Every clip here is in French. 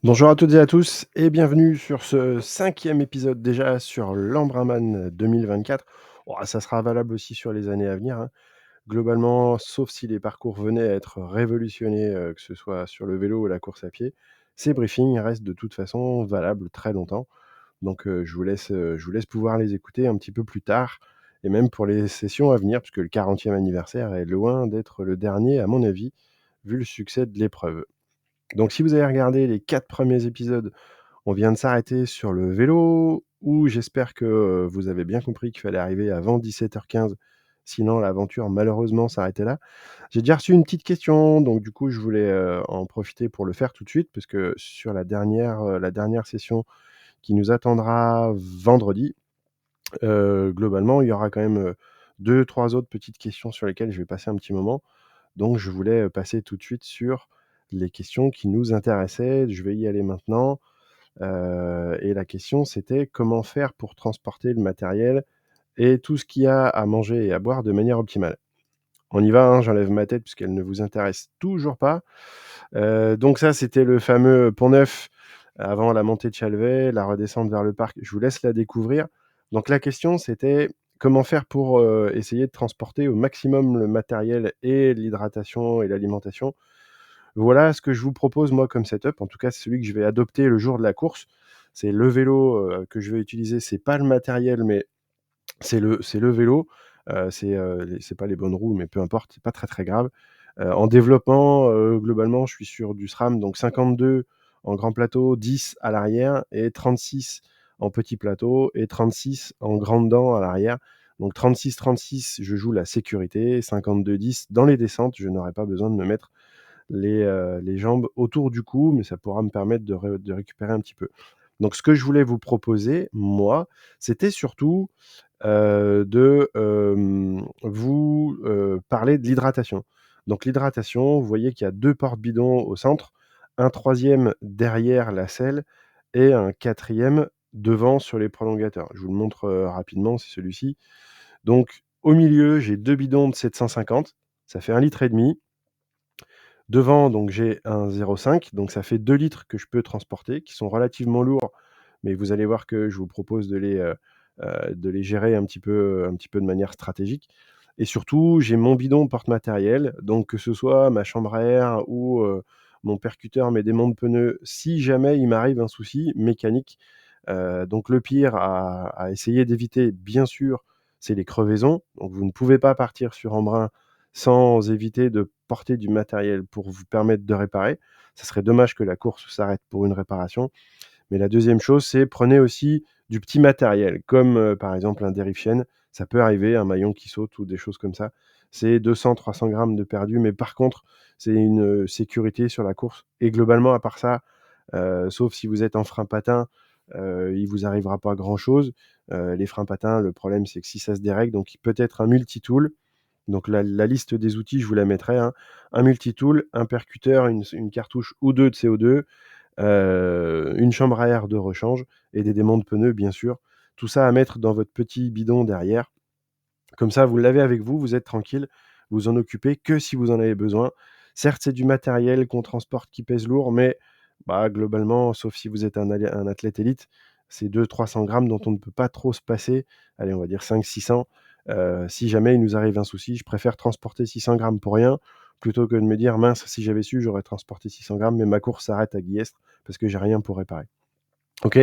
Bonjour à toutes et à tous et bienvenue sur ce 5e épisode déjà sur l'Embrunman 2024. Oh, ça sera valable aussi sur les années à venir, hein. Globalement, sauf si les parcours venaient à être révolutionnés, que ce soit sur le vélo ou la course à pied, ces briefings restent de toute façon valables très longtemps. Donc, je vous laisse pouvoir les écouter un petit peu plus tard et même pour les sessions à venir, puisque le 40e anniversaire est loin d'être le dernier à mon avis, vu le succès de l'épreuve. Donc si vous avez regardé les 4 premiers épisodes, on vient de s'arrêter sur le vélo, où j'espère que, vous avez bien compris qu'il fallait arriver avant 17h15, sinon l'aventure malheureusement s'arrêtait là. J'ai déjà reçu une petite question, donc du coup je voulais, en profiter pour le faire tout de suite, parce que sur la dernière session qui nous attendra vendredi, globalement il y aura quand même, 2-3 autres petites questions sur lesquelles je vais passer un petit moment. Donc je voulais, passer tout de suite sur les questions qui nous intéressaient. Je vais y aller maintenant. Et la question, c'était: comment faire pour transporter le matériel et tout ce qu'il y a à manger et à boire de manière optimale? On y va, hein, j'enlève ma tête puisqu'elle ne vous intéresse toujours pas. Donc ça, c'était le fameux Pont-Neuf avant la montée de Chalvet, la redescente vers le parc. Je vous laisse la découvrir. Donc la question, c'était: comment faire pour, essayer de transporter au maximum le matériel et l'hydratation et l'alimentation? Voilà ce que je vous propose moi comme setup. En tout cas, c'est celui que je vais adopter le jour de la course. C'est le vélo, que je vais utiliser. C'est pas le matériel, mais c'est le vélo. C'est pas les bonnes roues, mais peu importe, c'est pas très, très grave. En développement, globalement, je suis sur du SRAM, donc 52 en grand plateau, 10 à l'arrière et 36 en petit plateau et 36 en grande dent à l'arrière. Donc 36-36, je joue la sécurité, 52-10 dans les descentes, je n'aurai pas besoin de me mettre les jambes autour du cou, mais ça pourra me permettre de récupérer un petit peu. Donc ce que je voulais vous proposer, moi, c'était surtout, vous, parler de l'hydratation. Donc l'hydratation, vous voyez qu'il y a 2 porte-bidons au centre, un troisième derrière la selle et un quatrième devant sur les prolongateurs. Je vous le montre, rapidement, c'est celui-ci. Donc au milieu, j'ai 2 bidons de 750, ça fait 1,5 litre. Devant, donc j'ai un 0,5, donc ça fait 2 litres que je peux transporter, qui sont relativement lourds, mais vous allez voir que je vous propose de les gérer un petit peu de manière stratégique. Et surtout, j'ai mon bidon porte-matériel, donc que ce soit ma chambre à air ou, mon percuteur, mes démonts de pneus, si jamais il m'arrive un souci mécanique. Donc le pire à essayer d'éviter, bien sûr, c'est les crevaisons. Donc vous ne pouvez pas partir sur Embrun sans éviter de porter du matériel pour vous permettre de réparer. Ça serait dommage que la course s'arrête pour une réparation. Mais la deuxième chose, c'est prenez aussi du petit matériel, comme, par exemple un dérive-chaîne. Ça peut arriver, un maillon qui saute ou des choses comme ça. C'est 200-300 grammes de perdu, mais par contre, c'est une, sécurité sur la course et globalement, à part ça, sauf si vous êtes en frein patin, il vous arrivera pas grand-chose. Les freins patins, le problème, c'est que si ça se dérègle, donc peut-être un multitool. Donc la liste des outils, je vous la mettrai, hein. Un multitool, un percuteur, une cartouche ou 2 de CO2, une chambre à air de rechange et des démonts de pneus, bien sûr. Tout ça à mettre dans votre petit bidon derrière. Comme ça, vous l'avez avec vous, vous êtes tranquille, vous en occupez que si vous en avez besoin. Certes, c'est du matériel qu'on transporte qui pèse lourd, mais bah, globalement, sauf si vous êtes un athlète élite, c'est 200-300 grammes dont on ne peut pas trop se passer. Allez, on va dire 500-600. Si jamais il nous arrive un souci, je préfère transporter 600 grammes pour rien, plutôt que de me dire: «Mince, si j'avais su, j'aurais transporté 600 grammes, mais ma course s'arrête à Guillestre parce que j'ai rien pour réparer». OK,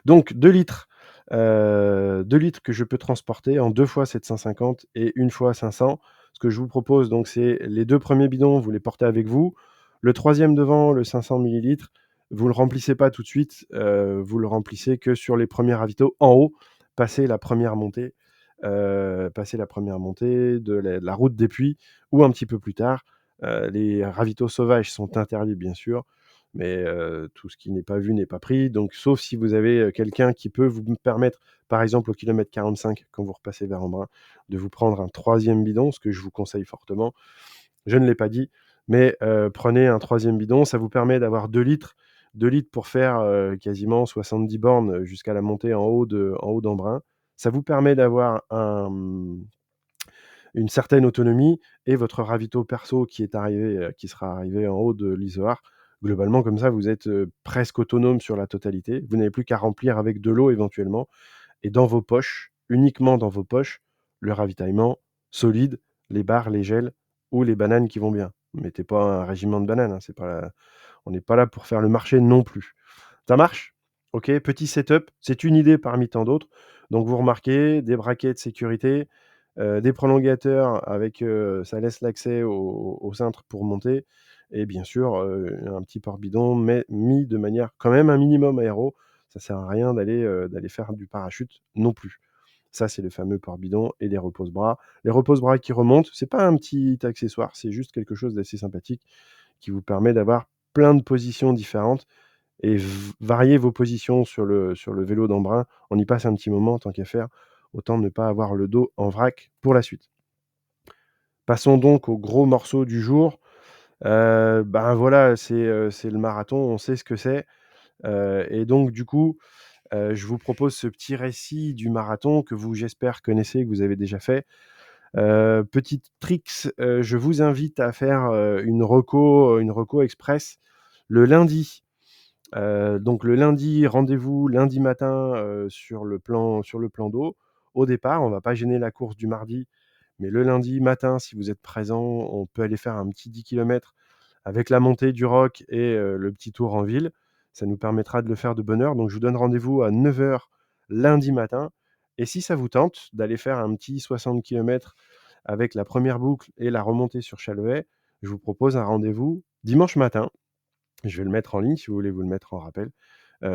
donc 2 litres, 2 litres que je peux transporter en 2 fois 750 et 1 fois 500. Ce que je vous propose donc, c'est les 2 premiers bidons, vous les portez avec vous. Le troisième devant, le 500 millilitres, vous le remplissez pas tout de suite, vous le remplissez que sur les premiers ravitaux en haut, passez la première montée, de la route des Puits ou un petit peu plus tard. Les ravitaux sauvages sont interdits bien sûr, mais tout ce qui n'est pas vu n'est pas pris. Donc sauf si vous avez, quelqu'un qui peut vous permettre, par exemple au kilomètre 45, quand vous repassez vers Embrun, de vous prendre un troisième bidon, ce que je vous conseille fortement. Je ne l'ai pas dit, mais prenez un troisième bidon, ça vous permet d'avoir 2 litres. 2 litres pour faire, quasiment 70 bornes jusqu'à la montée en haut d'Embrun. Ça vous permet d'avoir une certaine autonomie et votre ravito perso qui sera arrivé en haut de l'Izoard, Globalement, comme ça, vous êtes, presque autonome sur la totalité. Vous n'avez plus qu'à remplir avec de l'eau éventuellement et dans vos poches, uniquement dans vos poches, le ravitaillement solide, les bars, les gels ou les bananes qui vont bien. Mettez pas un régiment de bananes, hein, c'est pas on n'est pas là pour faire le marché non plus. Ça marche? OK, petit setup, c'est une idée parmi tant d'autres. Donc vous remarquez des braquets de sécurité, des prolongateurs avec, ça laisse l'accès au cintre pour monter et bien sûr, un petit porte-bidon mais mis de manière quand même un minimum aéro. Ça sert à rien d'aller faire du parachute non plus. Ça, c'est le fameux porte-bidon et les repose-bras. Les repose-bras qui remontent, c'est pas un petit accessoire, c'est juste quelque chose d'assez sympathique qui vous permet d'avoir plein de positions différentes et varier vos positions sur le vélo d'Embrun. On y passe un petit moment tant qu'à faire, autant ne pas avoir le dos en vrac pour la suite. Passons donc au gros morceau du jour. Ben, voilà, c'est le marathon, on sait ce que c'est, et donc du coup, je vous propose ce petit récit du marathon que vous, j'espère, connaissez, que vous avez déjà fait. Petit tricks, je vous invite à faire, une reco express le lundi. Donc le lundi, rendez-vous lundi matin, sur le plan d'eau. Au départ, on va pas gêner la course du mardi, mais le lundi matin, si vous êtes présent, on peut aller faire un petit 10 kilomètres avec la montée du roc et le petit tour en ville. Ça nous permettra de le faire de bonne heure. Donc je vous donne rendez-vous à 9 heures lundi matin et si ça vous tente d'aller faire un petit 60 kilomètres avec la première boucle et la remontée sur Chalvet, je vous propose un rendez-vous dimanche matin. Je vais le mettre en ligne si vous voulez vous le mettre en rappel.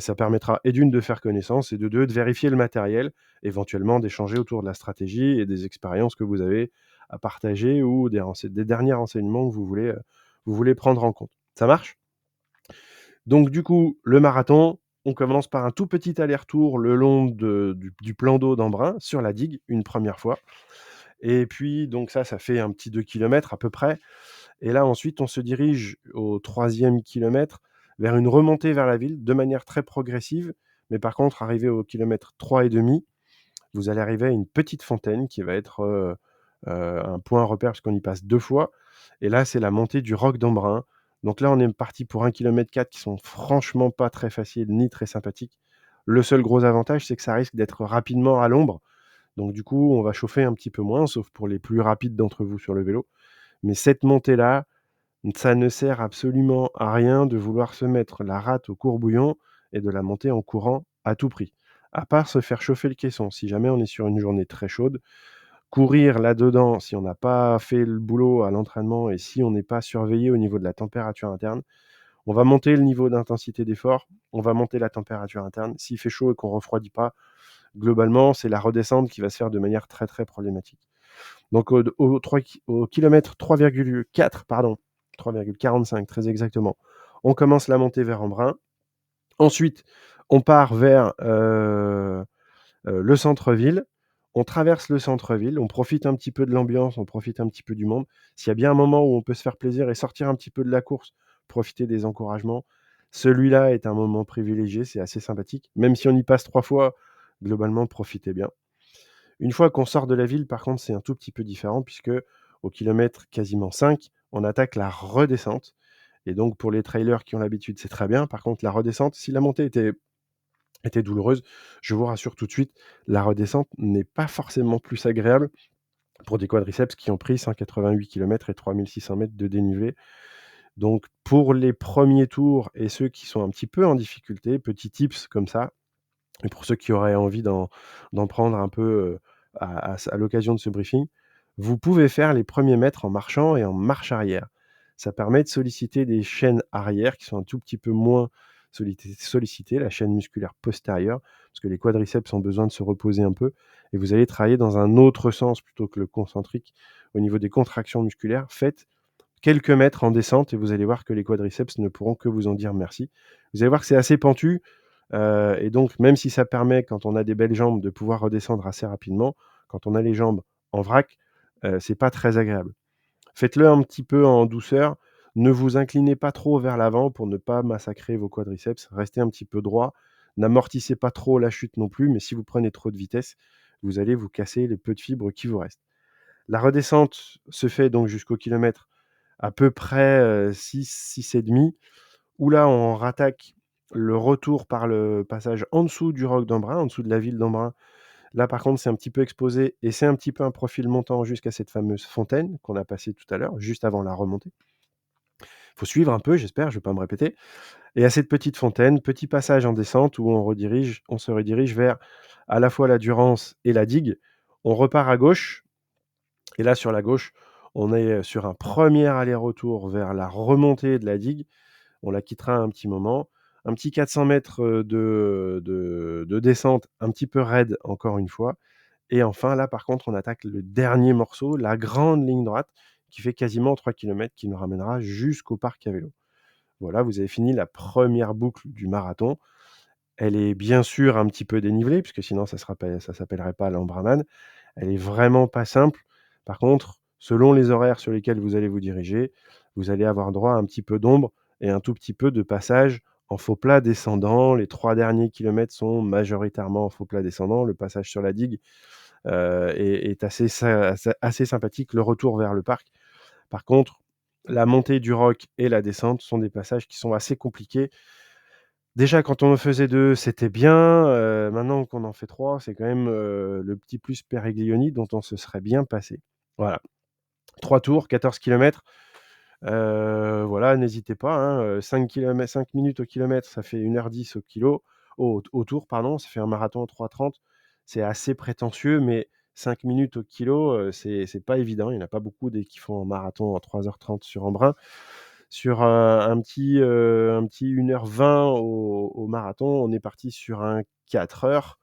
Ça permettra et d'une de faire connaissance et de 2 de vérifier le matériel, éventuellement d'échanger autour de la stratégie et des expériences que vous avez à partager ou des derniers renseignements que vous voulez prendre en compte. Ça marche? Donc du coup, le marathon, on commence par un tout petit aller-retour le long du plan d'eau d'Embrun sur la digue, une première fois et puis donc ça fait un petit 2 kilomètres à peu près. Et là, ensuite, on se dirige au 3e kilomètre vers une remontée vers la ville de manière très progressive. Mais par contre, arrivé au kilomètre 3,5, vous allez arriver à une petite fontaine qui va être un point repère parce qu'on y passe 2 fois. Et là, c'est la montée du Roc d'Embrun. Donc là, on est parti pour 1,4 km qui sont franchement pas très faciles ni très sympathiques. Le seul gros avantage, c'est que ça risque d'être rapidement à l'ombre. Donc du coup, on va chauffer un petit peu moins, sauf pour les plus rapides d'entre vous sur le vélo. Mais cette montée-là, ça ne sert absolument à rien de vouloir se mettre la rate au courbouillon et de la monter en courant à tout prix. À part se faire chauffer le caisson, si jamais on est sur une journée très chaude, courir là-dedans, si on n'a pas fait le boulot à l'entraînement et si on n'est pas surveillé au niveau de la température interne, on va monter le niveau d'intensité d'effort, on va monter la température interne. S'il fait chaud et qu'on ne refroidit pas, globalement, c'est la redescente qui va se faire de manière très très problématique. Donc au kilomètre 3,4, pardon, 3,45 très exactement, on commence la montée vers Embrun. Ensuite, on part vers, le centre-ville. On traverse le centre-ville, on profite un petit peu de l'ambiance, on profite un petit peu du monde. S'il y a bien un moment où on peut se faire plaisir et sortir un petit peu de la course, profiter des encouragements, celui-là est un moment privilégié, c'est assez sympathique. Même si on y passe 3 fois, globalement, profitez bien. Une fois qu'on sort de la ville, par contre, c'est un tout petit peu différent puisque au kilomètre quasiment 5, on attaque la redescente et donc pour les trailers qui ont l'habitude, c'est très bien. Par contre, la redescente, si la montée était douloureuse, je vous rassure tout de suite, la redescente n'est pas forcément plus agréable pour des quadriceps qui ont pris 188 kilomètres et 3600 mètres de dénivelé. Donc pour les premiers tours et ceux qui sont un petit peu en difficulté, petit tips comme ça, et pour ceux qui auraient envie d'en prendre un peu, à l'occasion de ce briefing, vous pouvez faire les premiers mètres en marchant et en marche arrière. Ça permet de solliciter des chaînes arrière qui sont un tout petit peu moins sollicitées, la chaîne musculaire postérieure, parce que les quadriceps ont besoin de se reposer un peu et vous allez travailler dans un autre sens plutôt que le concentrique au niveau des contractions musculaires. Faites quelques mètres en descente et vous allez voir que les quadriceps ne pourront que vous en dire merci. Vous allez voir que c'est assez pentu, et donc même si ça permet, quand on a des belles jambes, de pouvoir redescendre assez rapidement, quand on a les jambes en vrac, c'est pas très agréable. Faites-le un petit peu en douceur, ne vous inclinez pas trop vers l'avant pour ne pas massacrer vos quadriceps, restez un petit peu droit, n'amortissez pas trop la chute non plus, mais si vous prenez trop de vitesse, vous allez vous casser les peu de fibres qui vous restent. La redescente se fait donc jusqu'au kilomètre à peu près, 6, 6,5. où là, on rattaque le retour par le passage en dessous du roc d'Embrun, en dessous de la ville d'Embrun. Là, par contre, c'est un petit peu exposé et c'est un petit peu un profil montant jusqu'à cette fameuse fontaine qu'on a passée tout à l'heure, juste avant la remontée. Faut suivre un peu, j'espère, je vais pas me répéter. Et à cette petite fontaine, petit passage en descente où on se redirige vers à la fois la Durance et la digue. On repart à gauche et là, sur la gauche, on est sur un premier aller-retour vers la remontée de la digue. On la quittera un petit moment. Un petit 400 mètres de descente, un petit peu raide encore une fois. Et enfin, là, par contre, on attaque le dernier morceau, la grande ligne droite, qui fait quasiment 3 kilomètres, qui nous ramènera jusqu'au parc à vélo. Voilà, vous avez fini la première boucle du marathon. Elle est bien sûr un petit peu dénivelée, puisque sinon ça s'appellerait pas l'Ambraman. Elle est vraiment pas simple. Par contre, selon les horaires sur lesquels vous allez vous diriger, vous allez avoir droit à un petit peu d'ombre et un tout petit peu de passage en faux plat descendant. Les 3 derniers kilomètres sont majoritairement en faux plat descendant. Le passage sur la digue est assez sympathique. Le retour vers le parc, par contre, la montée du roc et la descente sont des passages qui sont assez compliqués. Déjà, quand on en faisait 2, c'était bien, maintenant qu'on en fait 3, c'est quand même, le petit plus Periglioni dont on se serait bien passé. Voilà, 3 tours, 14 kilomètres, voilà, n'hésitez pas, hein, 5 minutes au kilomètre, ça fait 1h10 au tour, pardon, ça fait un marathon en 3:30. C'est assez prétentieux, mais 5 minutes au kilo, c'est pas évident. Il y en a pas beaucoup qui font un marathon en 3h30 sur Embrun. Sur un petit 1h20 au marathon, on est parti sur un 4 heures.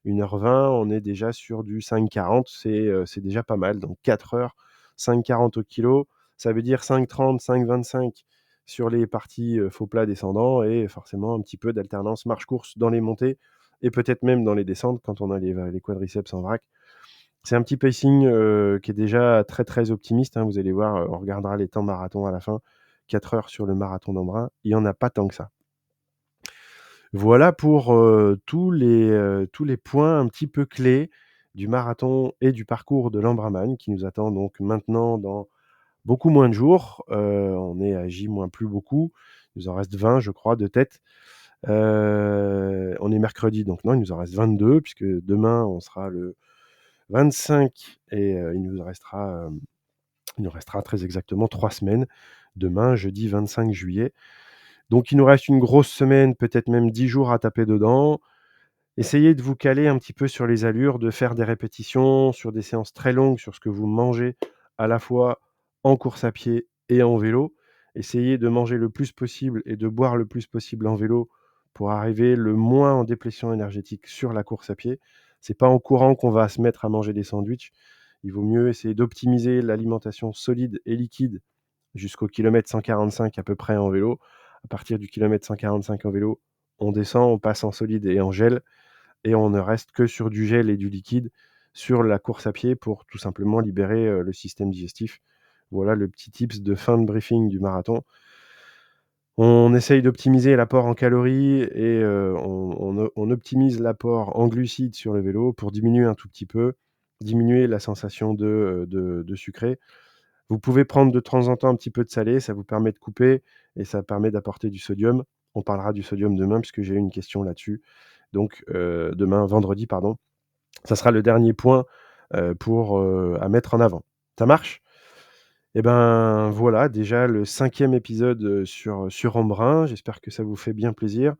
1h20, on est déjà sur du 5:40, c'est déjà pas mal. Donc 4 heures, 5:40 au kilo, ça veut dire 5:30, 5:25 sur les parties faux plat descendants et forcément un petit peu d'alternance marche-course dans les montées et peut-être même dans les descentes quand on a les quadriceps en vrac. C'est un petit pacing qui est déjà très très optimiste, hein. Vous allez voir, on regardera les temps marathon à la fin. 4 heures sur le marathon d'Embrun, il n'y en a pas tant que ça. Voilà pour tous les points un petit peu clés du marathon et du parcours de l'Embrunman qui nous attend donc maintenant dans beaucoup moins de jours. On est à J moins plus beaucoup. Il nous en reste 20, je crois, de tête. On est mercredi, donc non, il nous en reste 22 puisque demain, on sera le 25 et il nous restera très exactement 3 semaines. Demain, jeudi 25 juillet. Donc il nous reste une grosse semaine, peut-être même 10 jours à taper dedans. Essayez de vous caler un petit peu sur les allures, de faire des répétitions sur des séances très longues, sur ce que vous mangez à la fois en course à pied et en vélo. Essayez de manger le plus possible et de boire le plus possible en vélo pour arriver le moins en déplétion énergétique sur la course à pied. C'est pas en courant qu'on va se mettre à manger des sandwichs. Il vaut mieux essayer d'optimiser l'alimentation solide et liquide jusqu'au kilomètre 145 à peu près en vélo. À partir du kilomètre 145 en vélo, on descend, on passe en solide et en gel et on ne reste que sur du gel et du liquide sur la course à pied pour tout simplement libérer, le système digestif. Voilà le petit tips de fin de briefing du marathon. On essaye d'optimiser l'apport en calories et on optimise l'apport en glucides sur le vélo pour diminuer un tout petit peu, diminuer la sensation de sucré. Vous pouvez prendre de temps en temps un petit peu de salé, ça vous permet de couper et ça permet d'apporter du sodium. On parlera du sodium demain puisque j'ai eu une question là-dessus. Donc demain, vendredi pardon. Ça sera le dernier point, à mettre en avant. Ça marche? Et ben, voilà déjà le 5e épisode, sur Embrun. J'espère que ça vous fait bien plaisir.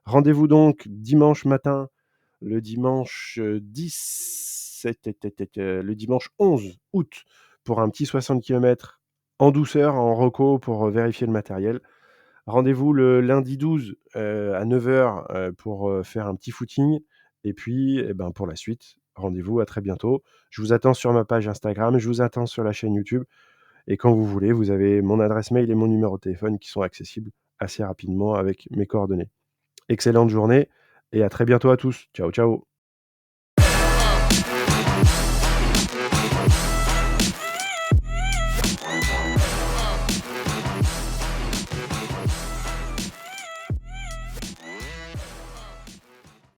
Rendez-vous donc dimanche matin, le dimanche, le dimanche 11 août pour un petit 60 kilomètres en douceur, en reco pour, vérifier le matériel. Rendez-vous le lundi 12, à 9 heures pour, faire un petit footing et puis, et ben, pour la suite, rendez-vous à très bientôt. Je vous attends sur ma page Instagram, je vous attends sur la chaîne YouTube et quand vous voulez, vous avez mon adresse mail et mon numéro de téléphone qui sont accessibles assez rapidement avec mes coordonnées. Excellente journée et à très bientôt à tous. Ciao, ciao.